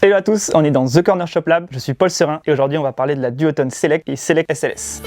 Hello à tous, on est dans The Corner Shop Lab, je suis Paul Serin et aujourd'hui on va parler de la Duotone Select et Select SLS.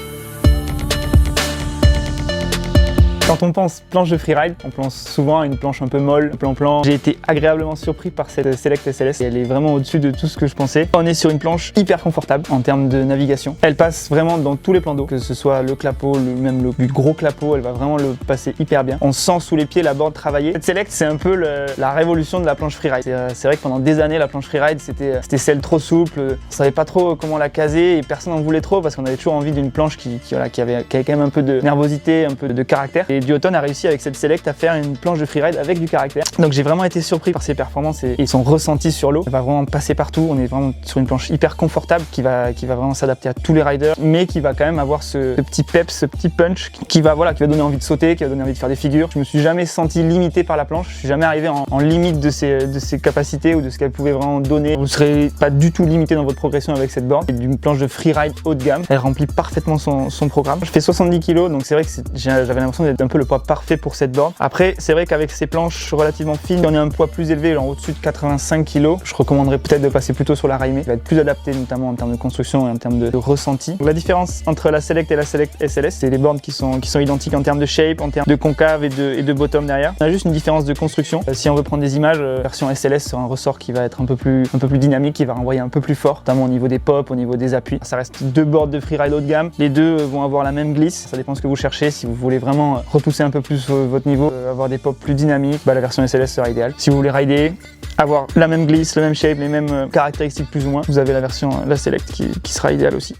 Quand on pense planche de freeride, on pense souvent à une planche un peu molle, plan-plan. J'ai été agréablement surpris par cette Select SLS et elle est vraiment au-dessus de tout ce que je pensais. On est sur une planche hyper confortable en termes de navigation. Elle passe vraiment dans tous les plans d'eau, que ce soit le clapot, même le gros clapot, elle va vraiment le passer hyper bien. On sent sous les pieds la board travailler. Cette Select, c'est un peu la révolution de la planche freeride. C'est vrai que pendant des années, la planche freeride, c'était celle trop souple. On savait pas trop comment la caser et personne n'en voulait trop parce qu'on avait toujours envie d'une planche qui avait quand même un peu de nervosité, un peu de caractère. Et Duotone a réussi avec cette Select à faire une planche de freeride avec du caractère. Donc j'ai vraiment été surpris par ses performances et son ressenti sur l'eau. Elle va vraiment passer partout. On est vraiment sur une planche hyper confortable qui va vraiment s'adapter à tous les riders, mais qui va quand même avoir ce petit peps, ce petit punch qui va donner envie de sauter, qui va donner envie de faire des figures. Je me suis jamais senti limité par la planche. Je suis jamais arrivé en limite de ses capacités ou de ce qu'elle pouvait vraiment donner. Vous ne serez pas du tout limité dans votre progression avec cette board. C'est une planche de freeride haut de gamme. Elle remplit parfaitement son programme. Je fais 70 kg, donc c'est vrai que j'avais l'impression d'être un peu le poids parfait pour cette board. Après, c'est vrai qu'avec ces planches relativement fines, on est un poids plus élevé, genre au-dessus de 85 kg. Je recommanderais peut-être de passer plutôt sur la Raimé, qui va être plus adaptée notamment en termes de construction et en termes de ressenti. La différence entre la Select et la Select SLS, c'est les boards qui sont identiques en termes de shape, en termes de concave et de bottom derrière. On a juste une différence de construction. Si on veut prendre des images, la version SLS sera un ressort qui va être un peu plus dynamique, qui va renvoyer un peu plus fort, notamment au niveau des pops, au niveau des appuis. Ça reste deux boards de freeride haut de gamme. Les deux vont avoir la même glisse. Ça dépend ce que vous cherchez. Si vous voulez vraiment repousser un peu plus votre niveau, avoir des pops plus dynamiques, la version SLS sera idéale. Si vous voulez rider, avoir la même glisse, le même shape, les mêmes caractéristiques plus ou moins, vous avez la version la Select qui sera idéale aussi.